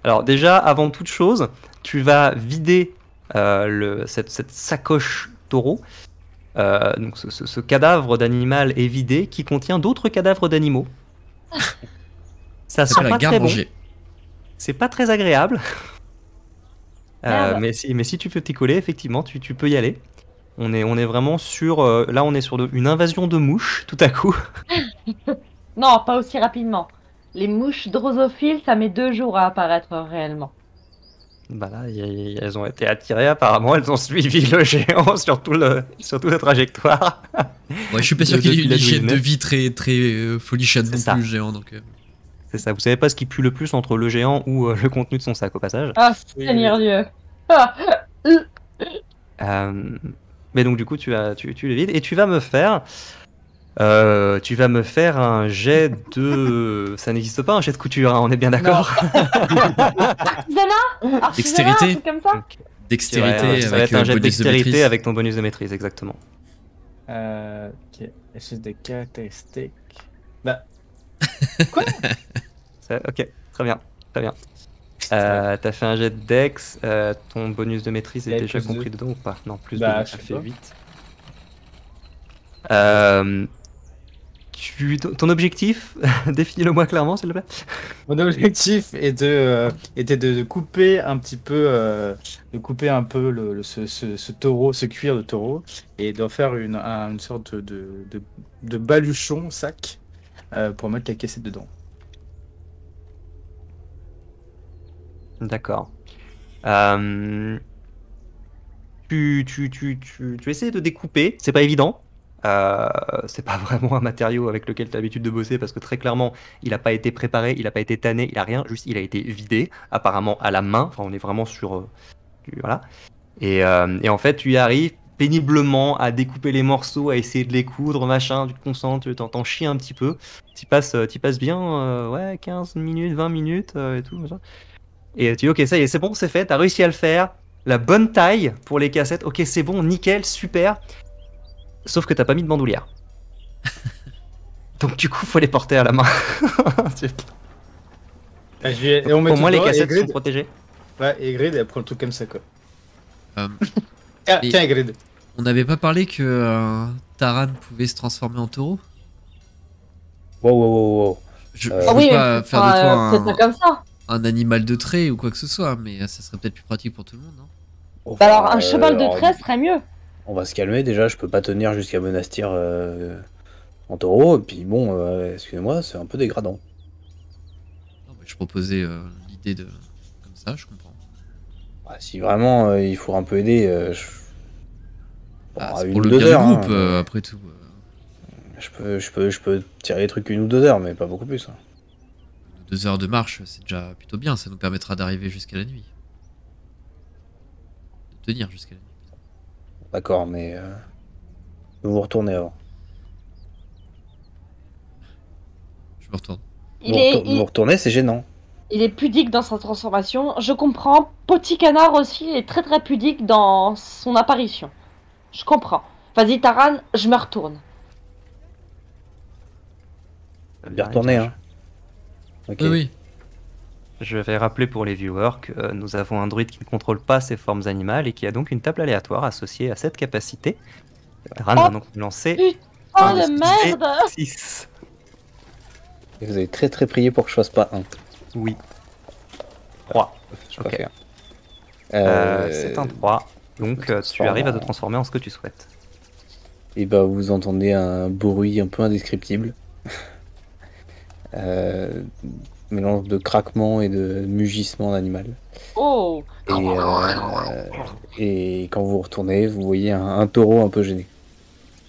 Alors déjà, avant toute chose, tu vas vider cette sacoche taureau. Donc ce cadavre d'animal est vidé qui contient d'autres cadavres d'animaux. Ça sent la pas très bon. garde-manger. C'est pas très agréable. Merde. mais si tu peux t'y coller, effectivement, tu peux y aller. On est vraiment sur... là, on est sur une invasion de mouches, tout à coup. Non, pas aussi rapidement. Les mouches drosophiles, ça met 2 jours à apparaître réellement. Bah là, elles ont été attirées, apparemment, elles ont suivi le géant sur toute la trajectoire. Ouais, je suis pas sûr qu'il y ait une Depuis la hygiène de douille. vie très folichonne non ça. plus, le géant. Donc, C'est ça, vous savez pas ce qui pue le plus entre le géant ou le contenu de son sac au passage. Ah, Seigneur Dieu. Ah, Mais donc du coup tu les vides et tu vas me faire un jet de... Ça n'existe pas un jet de couture, hein, on est bien d'accord. Artisanat, Dextérité. un truc comme ça. Dextérité ça va avec être un jet de bonus de dextérité maîtrise. avec ton bonus de maîtrise, exactement. Ok, essayer des caractéristiques. Ok, très bien. T'as fait un jet de dex, ton bonus de maîtrise est déjà compris dedans ou pas? Non, plus de Bah, ça je sais fait pas. 8. Ton objectif, définis-le-moi clairement, s'il te plaît. Mon objectif était de couper un petit peu, ce taureau, ce cuir de taureau, et d'en faire une sorte de baluchon sac pour mettre la cassette dedans. D'accord. Tu essaies de découper, c'est pas évident. C'est pas vraiment un matériau avec lequel tu as l'habitude de bosser parce que très clairement, il n'a pas été préparé, il n'a pas été tanné, il a rien, juste il a été vidé, apparemment à la main. Enfin, on est vraiment sur. Voilà. Et en fait, tu y arrives péniblement à découper les morceaux, à essayer de les coudre, machin, tu te concentres, tu t'en chies un petit peu. Tu passes bien, ouais, 15 minutes, 20 minutes et tout. Machin. Et tu dis, ok, ça y est, c'est bon, c'est fait, t'as réussi à le faire. La bonne taille pour les cassettes, ok, c'est bon, nickel, super. Sauf que t'as pas mis de bandoulière. Donc du coup, faut les porter à la main. Au moins, les cassettes sont protégées. Ouais, et Grid, elle prend le truc comme ça, quoi. Et- Tiens, Grid. On n'avait pas parlé que Taran pouvait se transformer en taureau? Wow. Je Ah veux oui, pas faire de toi peut-être pas comme ça. un animal de trait ou quoi que ce soit, mais ça serait peut-être plus pratique pour tout le monde, non? Bah alors, un cheval de trait serait mieux. On va se calmer, déjà, je peux pas tenir jusqu'à Monastir en taureau, et puis bon, excusez-moi, c'est un peu dégradant. Non, mais je proposais l'idée de... Comme ça, je comprends. Si vraiment il faut un peu aider, Ah, c'est une pour ou le 2 bien du heures. groupe, Hein, après tout. je peux tirer les trucs 1 ou 2 heures, mais pas beaucoup plus. Hein. 2 heures de marche, c'est déjà plutôt bien, ça nous permettra d'arriver jusqu'à la nuit. De tenir jusqu'à la nuit. D'accord, mais vous retournez avant. Je me retourne. Vous retournez, c'est gênant. Il est pudique dans sa transformation. Je comprends. Petit Canard aussi est très très pudique dans son apparition. Je comprends. Vas-y Taran, je me retourne. Bien retourner, hein. Ok. Oui. Je vais rappeler pour les viewers que nous avons un druide qui ne contrôle pas ses formes animales et qui a donc une table aléatoire associée à cette capacité. Taran va donc lancer Oh de merde 6. Et vous avez très prié pour que je fasse pas 1. Oui. 3. Je peux pas Ok. faire. C'est un 3. Donc tu arrives à te transformer en ce que tu souhaites. Et bah vous entendez un bruit un peu indescriptible. Mélange de craquement et de mugissement d'animal. Oh Et quand vous retournez, vous voyez un taureau un peu gêné.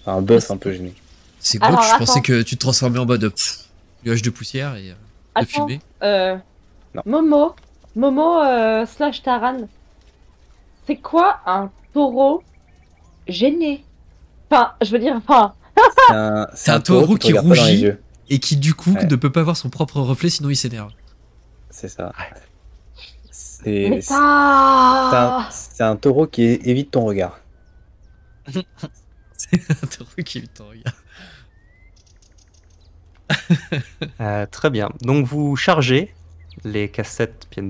Enfin, un bœuf un peu gêné. C'est glauque, Alors, je pensais attends. que tu te transformais en mode nuage de poussière et de Attends, fumée. Non. Momo slash Taran. C'est quoi un taureau gêné? Enfin, je veux dire, enfin... C'est un taureau qui te regarde pas dans les rougit. yeux. Et qui du coup Ouais. ne peut pas voir son propre reflet sinon il s'énerve. C'est ça. Mais C'est ça... c'est un taureau qui évite ton regard. C'est un taureau qui évite ton regard. Très bien. Donc vous chargez les cassettes pleines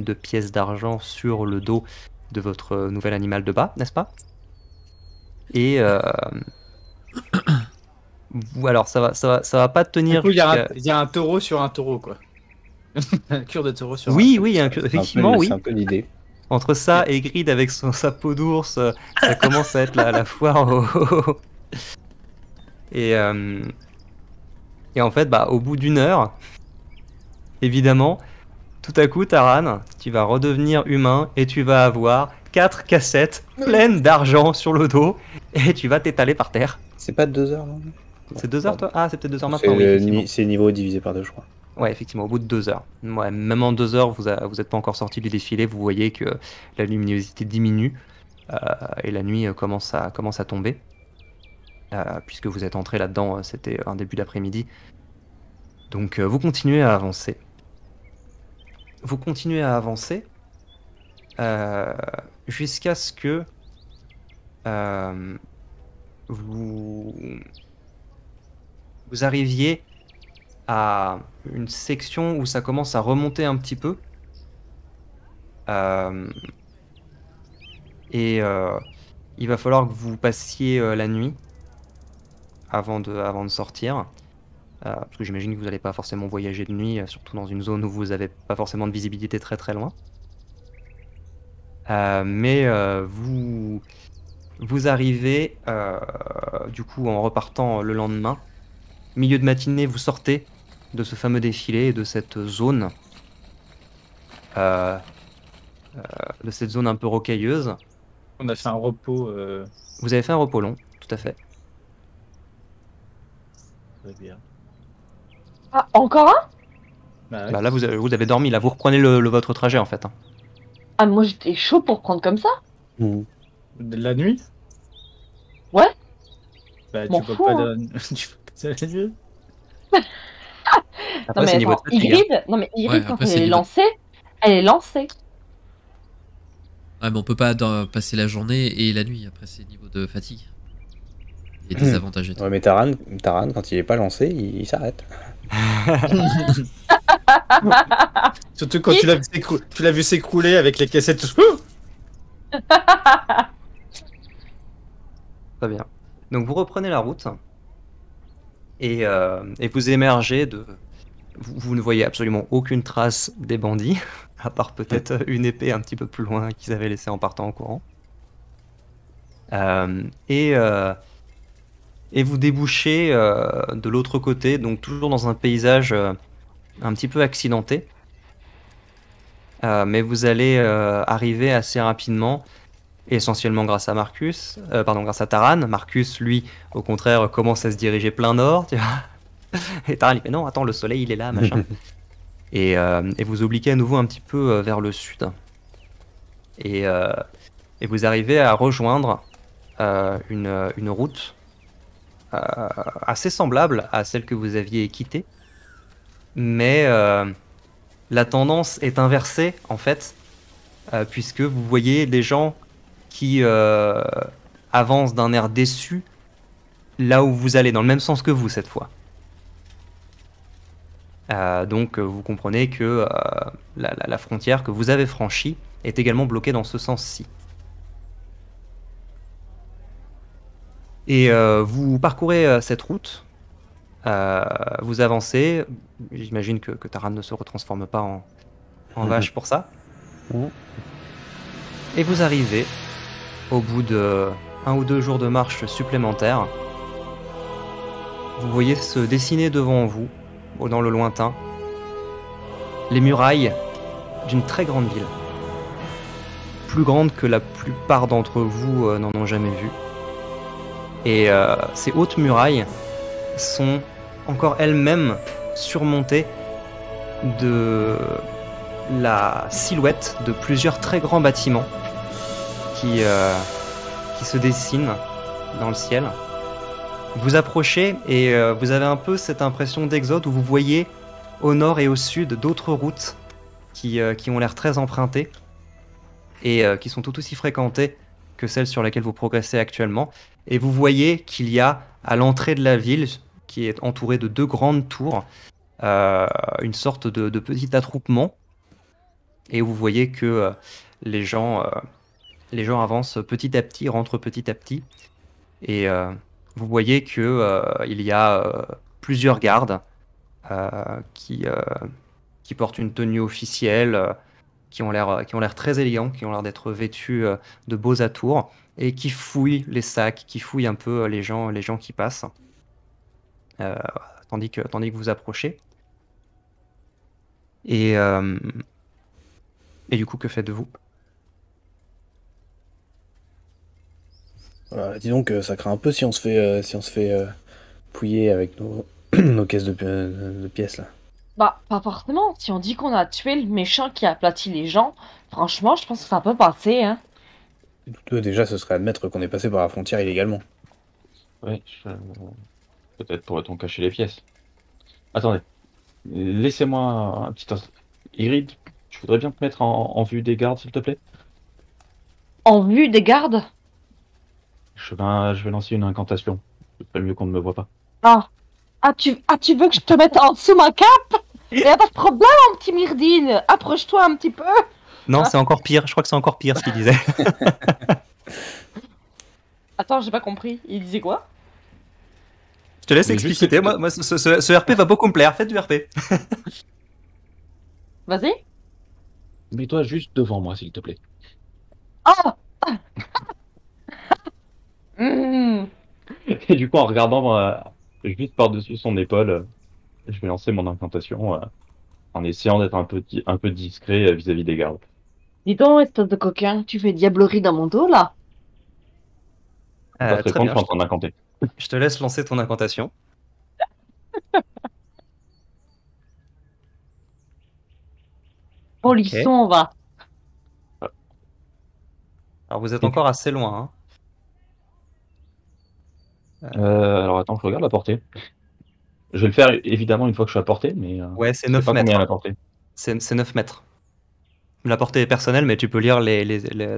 de pièces d'argent sur le dos de votre nouvel animal de bas, n'est-ce pas? Et alors ça va pas tenir. Du coup, il y jusqu'à- a un taureau sur un taureau, quoi. Un cure de taureau sur Oui, un oui, effectivement, oui. C'est un peu l'idée. Entre ça et Grid avec sa peau d'ours, ça commence à être la foire. Et en fait, bah, au bout d'1 heure, évidemment, tout à coup, Taran, tu vas redevenir humain et tu vas avoir 4 cassettes pleines d'argent sur le dos et tu vas t'étaler par terre. C'est pas 2 heures, non? C'est 2 heures, toi? Ah, c'est peut-être 2 heures maintenant, oui, effectivement. C'est le niveau divisé par 2, je crois. Ouais, effectivement, au bout de 2 heures. Ouais, même en 2 heures, vous êtes pas encore sorti du défilé, vous voyez que la luminosité diminue. et la nuit commence à tomber. Puisque vous êtes entré là-dedans, c'était un début d'après-midi. Donc vous continuez à avancer. Vous continuez à avancer jusqu'à ce que vous arriviez à une section où ça commence à remonter un petit peu. Et il va falloir que vous passiez la nuit avant de sortir. Parce que j'imagine que vous n'allez pas forcément voyager de nuit, surtout dans une zone où vous n'avez pas forcément de visibilité très très loin. Mais vous arrivez, du coup, en repartant le lendemain, milieu de matinée, vous sortez de ce fameux défilé et de cette zone, un peu rocailleuse. On a fait un repos. Vous avez fait un repos long, tout à fait. Très bien. Ah, encore un? Bah, là, vous avez dormi, là, vous reprenez votre trajet en fait. Ah, moi j'étais chaud pour prendre comme ça. De la nuit? Ouais. Bah, M'en tu peux fous, pas hein. tu peux pas la nuit. Après, Non c'est mais niveau de attends, fatigue, hein. Ygritte, non mais Ygritte Ouais, quand après, elle c'est est niveau- lancée, elle est lancée. Ouais, mais on peut pas passer la journée et la nuit. Après, c'est niveau de fatigue. Il y a des avantages et tout. Ouais, mais Taran, quand il est pas lancé, il s'arrête. Surtout quand tu l'as vu s'écrouler avec les cassettes. Très bien. Donc vous reprenez la route et vous émergez de... Vous ne voyez absolument aucune trace des bandits, à part peut-être une épée un petit peu plus loin qu'ils avaient laissée en partant en courant. Et vous débouchez de l'autre côté, donc toujours dans un paysage un petit peu accidenté. Mais vous allez arriver assez rapidement, essentiellement grâce à grâce à Taran. Marcus, lui, au contraire, commence à se diriger plein nord, tu vois. Et Taran, il fait non, attends, le soleil, il est là, machin. Et vous obliquez à nouveau un petit peu vers le sud. Et vous arrivez à rejoindre une route assez semblable à celle que vous aviez quittée. Mais la tendance est inversée, en fait, puisque vous voyez des gens qui avancent d'un air déçu là où vous allez, dans le même sens que vous cette fois. Donc vous comprenez que la frontière que vous avez franchie est également bloquée dans ce sens-ci. Et vous parcourez cette route, vous avancez, j'imagine que Taran ne se retransforme pas en vache pour ça. Et vous arrivez au bout de 1 ou 2 jours de marche supplémentaires. Vous voyez se dessiner devant vous, dans le lointain, les murailles d'une très grande ville. Plus grande que la plupart d'entre vous n'en ont jamais vu. Et ces hautes murailles sont encore elles-mêmes surmontées de la silhouette de plusieurs très grands bâtiments qui se dessinent dans le ciel. Vous approchez et vous avez un peu cette impression d'exode où vous voyez au nord et au sud d'autres routes qui ont l'air très empruntées et qui sont tout aussi fréquentées que celle sur laquelle vous progressez actuellement. Et vous voyez qu'il y a à l'entrée de la ville, qui est entourée de 2 grandes tours, une sorte de petit attroupement. Et vous voyez que les gens avancent petit à petit, rentrent petit à petit. Et vous voyez que il y a plusieurs gardes qui portent une tenue officielle, qui ont l'air très élégants, qui ont l'air d'être vêtus de beaux atours et qui fouillent les sacs, qui fouillent un peu les gens qui passent, tandis que vous approchez. Et du coup, que faites-vous? Voilà, disons que ça craint un peu si on se fait pouiller avec nos caisses de pièces là. Bah, pas forcément. Si on dit qu'on a tué le méchant qui a aplati les gens, franchement, je pense que ça peut passer, hein. Douteux, déjà, ce serait admettre qu'on est passé par la frontière illégalement. Ouais, peut-être pourrait-on cacher les pièces. Attendez, laissez-moi un petit instant. Ygritte, je voudrais bien te mettre en vue des gardes, s'il te plaît. En vue des gardes? Je vais lancer une incantation. C'est pas mieux qu'on ne me voit pas. Tu veux que je te mette en dessous ma cape? Y a pas de problème, mon petit Myrdine. Approche-toi un petit peu. Non, c'est encore pire. Je crois que c'est encore pire ce qu'il disait. Attends, j'ai pas compris. Il disait quoi? Je te laisse expliciter. Moi ce RP va beaucoup me plaire. Faites du RP. Vas-y. Mets-toi juste devant moi, s'il te plaît. Ah. Mmh. Et du coup, en regardant juste par-dessus son épaule, je vais lancer mon incantation en essayant d'être un peu discret vis-à-vis des gardes. Dis donc, espèce de coquin, tu fais diablerie dans mon dos, là? Pas très Très bien. je suis en train d'incanter. Je te laisse lancer ton incantation. Polisson, on va. Alors vous êtes encore assez loin. Alors attends, je regarde la portée. Je vais le faire évidemment une fois que je suis à portée, mais Ouais, c'est je sais 9 pas mètres. combien la portée. C'est 9 mètres. La portée est personnelle, mais tu peux lire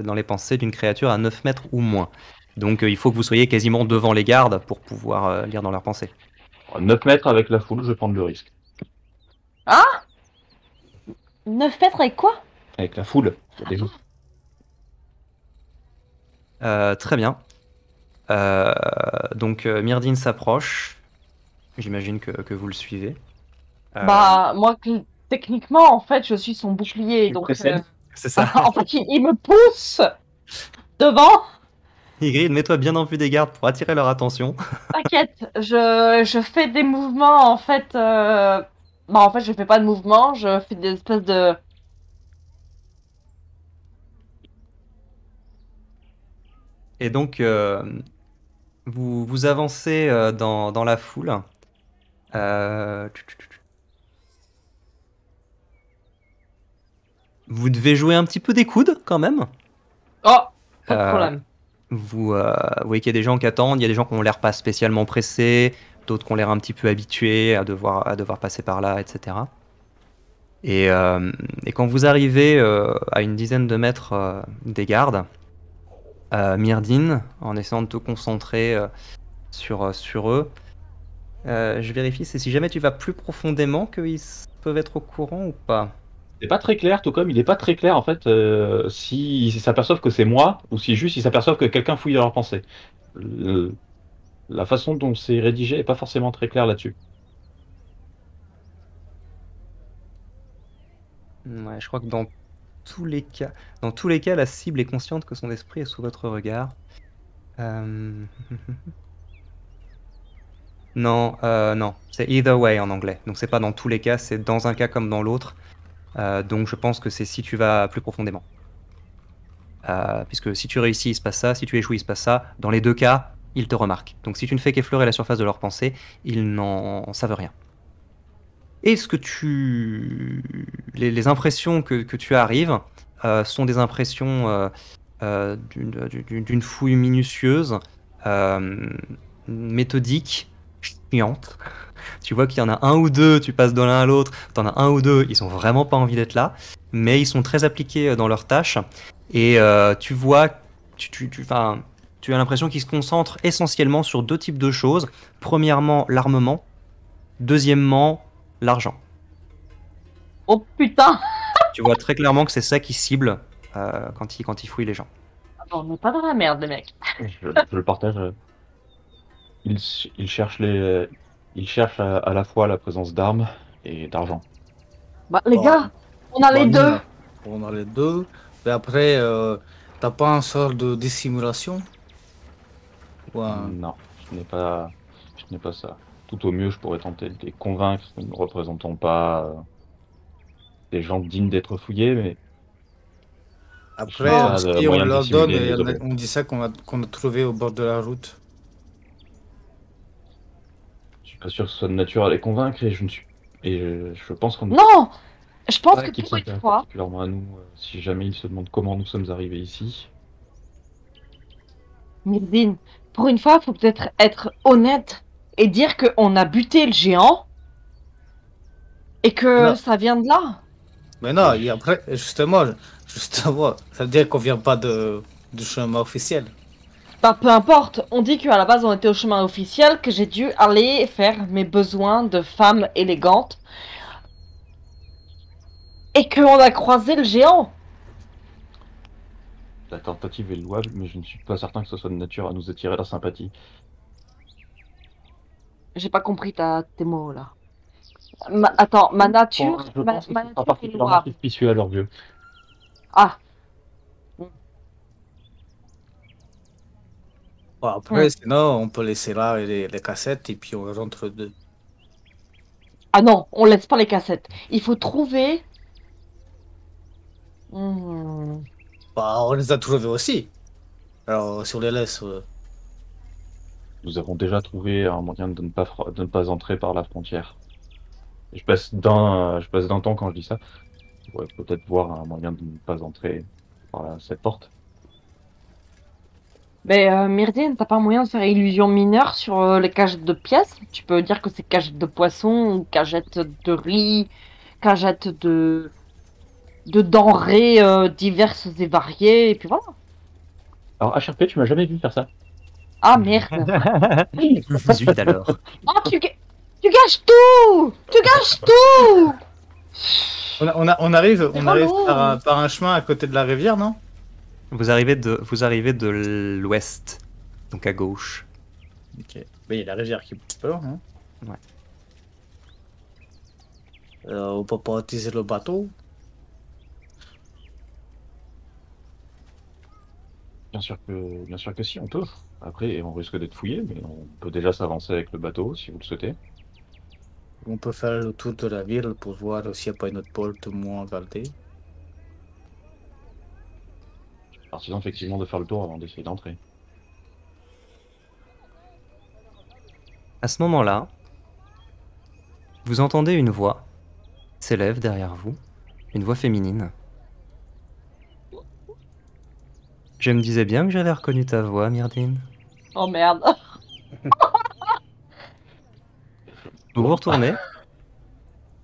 dans les pensées d'une créature à 9 mètres ou moins. Donc il faut que vous soyez quasiment devant les gardes pour pouvoir lire dans leurs pensées. 9 mètres avec la foule, je vais prendre le risque. 9 mètres avec quoi? Avec la foule, il y a des gens. Très bien. Donc Myrdine s'approche. J'imagine que vous le suivez. Bah, moi, techniquement, en fait, je suis son bouclier. Donc, c'est ça. en fait, il me pousse devant. Ygritte, mets-toi bien en vue des gardes pour attirer leur attention. T'inquiète, je fais des mouvements, en fait. Bah, en fait, je fais pas de mouvements, je fais des espèces de. Et donc, vous avancez dans la foule. Vous devez jouer un petit peu des coudes quand même. Oh, pas de problème. Vous voyez qu'il y a des gens qui attendent, il y a des gens qui ont l'air pas spécialement pressés, d'autres qui ont l'air un petit peu habitués à devoir passer par là, etc. Et quand vous arrivez à une dizaine de mètres des gardes, Myrdine, en essayant de te concentrer sur eux, je vérifie, c'est si jamais tu vas plus profondément qu'ils peuvent être au courant ou pas. C'est pas très clair, tout comme il est pas très clair en fait si ils s'aperçoivent que c'est moi ou si juste ils s'aperçoivent que quelqu'un fouille dans leurs pensées. La façon dont c'est rédigé est pas forcément très claire là-dessus. Ouais, je crois que dans tous les cas, la cible est consciente que son esprit est sous votre regard. Non, non, c'est either way en anglais. Donc c'est pas dans tous les cas, c'est dans un cas comme dans l'autre. Donc je pense que c'est si tu vas plus profondément. Puisque si tu réussis, il se passe ça, si tu échoues, il se passe ça. Dans les deux cas, ils te remarquent. Donc si tu ne fais qu'effleurer la surface de leur pensée, ils n'en savent rien. Est-ce que les impressions que tu arrives sont des impressions d'une fouille minutieuse, méthodique, chiante. Tu vois qu'il y en a un ou deux, tu passes de l'un à l'autre, t'en as un ou deux, ils ont vraiment pas envie d'être là, mais ils sont très appliqués dans leurs tâches, et tu vois, tu as l'impression qu'ils se concentrent essentiellement sur deux types de choses. Premièrement, l'armement. Deuxièmement, l'argent. Oh putain! Tu vois très clairement que c'est ça qui cible quand ils fouillent les gens. Ah bon, on n'est pas dans la merde, les mecs. Je le partage. Il cherche à la fois la présence d'armes et d'argent. Bah, les gars, on a les deux. On a les deux. Et après, t'as pas un sort de dissimulation? Non, je n'ai pas ça. Tout au mieux, je pourrais tenter de les convaincre que nous ne représentons pas des gens dignes d'être fouillés, mais après, si on leur donne, on dit ça qu'on a trouvé au bord de la route. Je suis pas sûr que ce soit de nature à les convaincre et je pense qu'on Non, je pense que pour une fois, particulièrement à nous, si jamais ils se demandent comment nous sommes arrivés ici. Myrdine, pour une fois, faut peut-être être honnête et dire qu'on a buté le géant et que Non. ça vient de là. Mais non, et après, justement, ça veut dire qu'on vient pas du chemin officiel. Bah, peu importe, on dit qu'à la base on était au chemin officiel, que j'ai dû aller faire mes besoins de femme élégante et qu'on a croisé le géant. La tentative est louable, mais je ne suis pas certain que ce soit de nature à nous attirer la sympathie. J'ai pas compris tes mots là. Attends, ma nature, Je pense que ma ce sera nature est particulièrement louable. suspicieux à leurs yeux. Ah, Bon, après, sinon, on peut laisser là les cassettes et puis on rentre deux. ah non, on laisse pas les cassettes. Il faut trouver. Hmm. Bah, on les a trouvés aussi. Alors, si on les laisse. Nous avons déjà trouvé un moyen de ne pas entrer par la frontière. Et je passe d'un temps quand je dis ça. On pourrait peut-être voir un moyen de ne pas entrer par cette porte. Mais Myrdine, t'as pas moyen de faire illusion mineure sur les cagettes de pièces? Tu peux dire que c'est cagette de poisson, ou cagette de riz, cagette de denrées diverses et variées, et puis voilà. Alors, HRP, tu m'as jamais vu faire ça. Ah merde. Zut alors. Oh, tu gâches tout! Tu gâches tout! On arrive relou. par un chemin à côté de la rivière, non? Vous arrivez de l'ouest, donc à gauche. Ok. Mais il y a la rivière qui pousse pas, hein? Ouais. On peut pas utiliser le bateau? Bien sûr que si, on peut. Après, on risque d'être fouillé, mais on peut déjà s'avancer avec le bateau si vous le souhaitez. On peut faire le tour de la ville pour voir s'il n'y a pas une autre porte moins gardée. Partisan effectivement de faire le tour avant d'essayer d'entrer. À ce moment-là, vous entendez une voix s'élève derrière vous, une voix féminine. Je me disais bien que j'avais reconnu ta voix, Myrdine. Oh merde. Vous vous retournez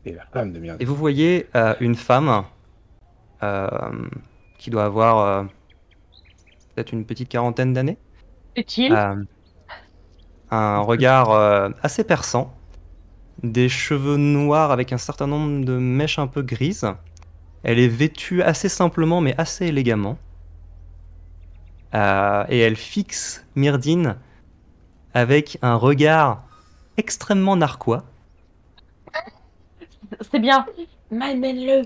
Et la femme de merde. et vous voyez une femme qui doit avoir peut-être une petite quarantaine d'années. Utile. Un regard assez perçant, des cheveux noirs avec un certain nombre de mèches un peu grises. Elle est vêtue assez simplement mais assez élégamment. Et elle fixe Myrdine avec un regard extrêmement narquois. C'est bien. Malmène-le.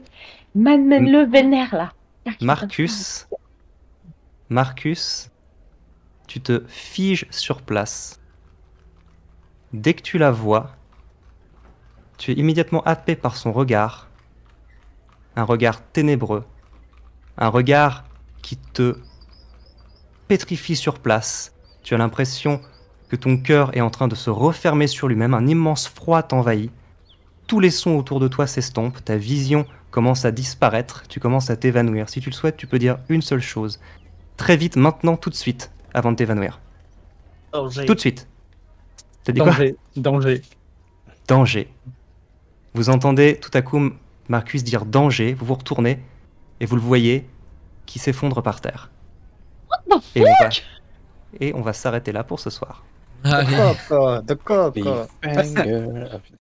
Malmène-le vénère là. Marcus, tu te figes sur place. Dès que tu la vois, tu es immédiatement happé par son regard. Un regard ténébreux. Un regard qui te pétrifie sur place. Tu as l'impression que ton cœur est en train de se refermer sur lui-même. Un immense froid t'envahit. Tous les sons autour de toi s'estompent. Ta vision commence à disparaître. Tu commences à t'évanouir. Si tu le souhaites, tu peux dire une seule chose. Très vite, maintenant, tout de suite, avant de t'évanouir. Danger. Tout de suite. T'as dit quoi ? Danger. Vous entendez tout à coup Marcus dire danger, vous vous retournez et vous le voyez qui s'effondre par terre. What the fuck? Et on va s'arrêter là pour ce soir. Allez. De coco. Cliffhanger. Ah, putain.